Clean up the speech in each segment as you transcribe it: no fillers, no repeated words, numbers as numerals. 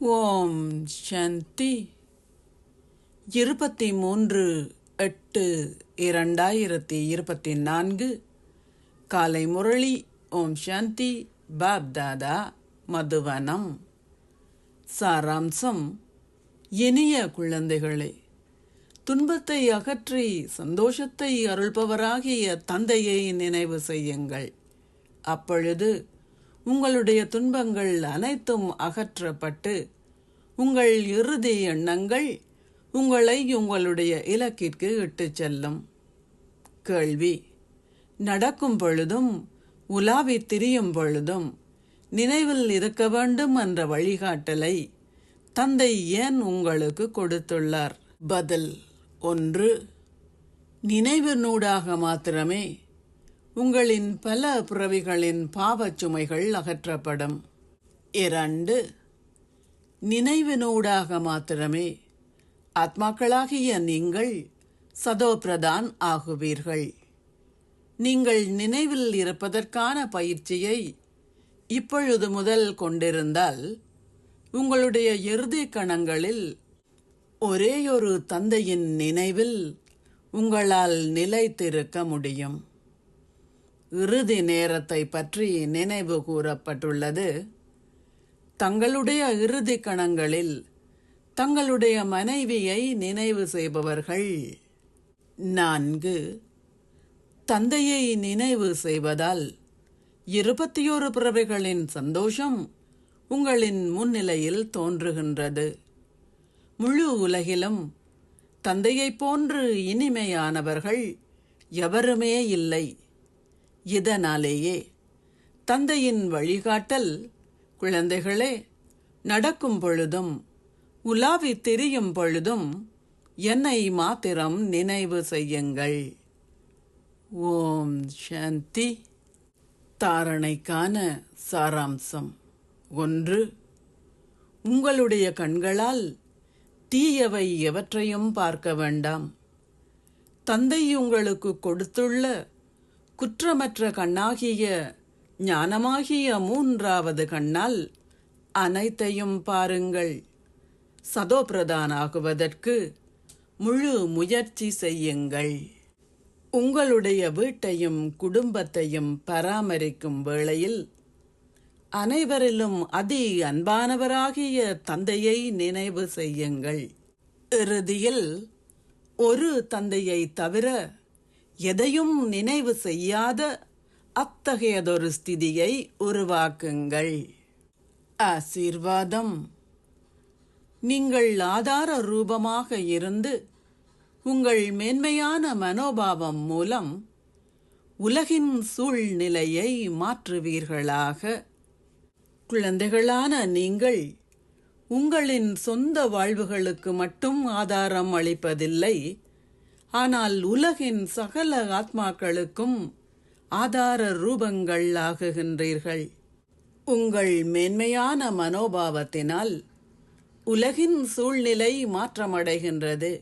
ஓம் சாந்தி. 23/8/2024 காலை முரளி. ஓம் சாந்தி. பாப்தாதா, மதுவனம். சாராம்சம்: இனிய குழந்தைகளே, துன்பத்தை அகற்றி சந்தோஷத்தை அருள்பவராகிய தந்தையை நினைவு செய்யுங்கள். அப்பொழுது உங்களுடைய துன்பங்கள் அனைத்தும் அகற்றப்பட்டு உங்கள் இறுதி எண்ணங்கள் உங்களை உங்களுடைய இலக்கிற்கு இட்டுச் செல்லும். கேள்வி: நடக்கும் பொழுதும் உலாவி திரியும் பொழுதும் நினைவில் இருக்க வேண்டும் என்ற வழிகாட்டலை தந்தை ஏன் உங்களுக்கு கொடுத்துள்ளார்? பதில்: 1. நினைவினூடாக மாத்திரமே உங்களின் பல பிறவிகளின் பாவச் சுமைகள் அகற்றப்படும். 2. நினைவினூடாக மாத்திரமே ஆத்மாக்களாகிய நீங்கள் சதோபிரதான் ஆகுவீர்கள். நீங்கள் நினைவில் இருப்பதற்கான பயிற்சியை இப்பொழுது முதல் கொண்டிருந்தால் உங்களுடைய இறுதி கணங்களில் ஒரேயொரு தந்தையின் நினைவில் உங்களால் நிலைத்திருக்க முடியும். இறுதி நேரத்தை பற்றி நினைவு கூறப்பட்டுள்ளது. தங்களுடைய இறுதி கணங்களில் தங்களுடைய மனைவியை நினைவு செய்பவர்கள். 4. தந்தையை நினைவு செய்வதால் 21 பிறவிகளின் சந்தோஷம் உங்களின் முன்னிலையில் தோன்றுகின்றது. முழு உலகிலும் தந்தையைப் போன்று இனிமையானவர்கள் எவருமே இல்லை. இதனாலேயே தந்தையின் வழிகாட்டல், குழந்தைகளே, நடக்கும் பொழுதும் உலாவி திரியும் பொழுதும் என்னை மாத்திரம் நினைவு செய்யுங்கள். ஓம் சாந்தி. தாரணைக்கான சாராம்சம்: 1. உங்களுடைய கண்களால் தீயவை எவற்றையும் பார்க்க வேண்டாம். தந்தை உங்களுக்கு கொடுத்துள்ள குற்றமற்ற கண்ணாகிய ஞானமாகிய 3வது கண்ணால் அனைத்தையும் பாருங்கள். சதோபிரதானாகுவதற்கு முழு முயற்சி செய்யுங்கள். உங்களுடைய வீட்டையும் குடும்பத்தையும் பராமரிக்கும் வேளையில் அனைவரிலும் அதி அன்பானவராகிய தந்தையை நினைவு செய்யுங்கள். இறுதியில் ஒரு தந்தையை தவிர எதையும் நினைவு செய்யாத அத்தகையதொரு ஸ்திதியை உருவாக்குங்கள். ஆசீர்வாதம்: நீங்கள் ஆதார ரூபமாக இருந்து உங்கள் மேன்மையான மனோபாவம் மூலம் உலகின் சூழ்நிலையை மாற்றுவீர்களாக. குழந்தைகளான நீங்கள் உங்களின் சொந்த வாழ்வுகளுக்கு மட்டும் ஆதாரம் அளிப்பதில்லை, ஆனால் உலகின் சகல ஆத்மாக்களுக்கும் ஆதார ரூபங்கள் ஆகுகின்றீர்கள். உங்கள் மேன்மையான மனோபாவத்தினால் உலகின் சூழ்நிலை மாற்றமடைகின்றது.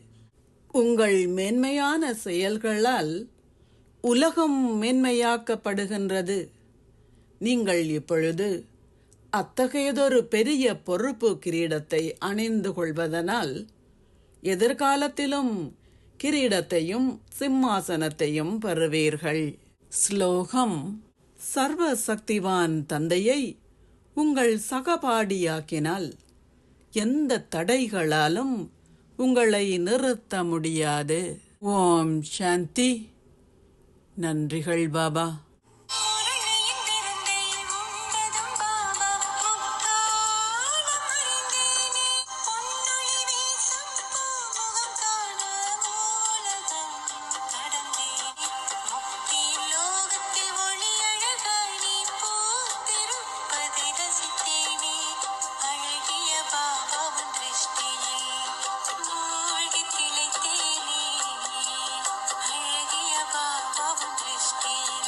உங்கள் மேன்மையான செயல்களால் உலகம் மேன்மையாக்கப்படுகின்றது. நீங்கள் இப்பொழுது அத்தகையதொரு பெரிய பொறுப்பு கிரீடத்தை அணிந்து கொள்வதனால் எதிர்காலத்திலும் கிரீடத்தையும் சிம்மாசனத்தையும் பெறுவீர்கள். ஸ்லோகம்: சர்வ சக்திவான் தந்தையை உங்கள் சகபாடியாக்கினால் எந்த தடைகளாலும் உங்களை நிறுத்த முடியாது. ஓம் சாந்தி. நன்றிகள் பாபா. Stay.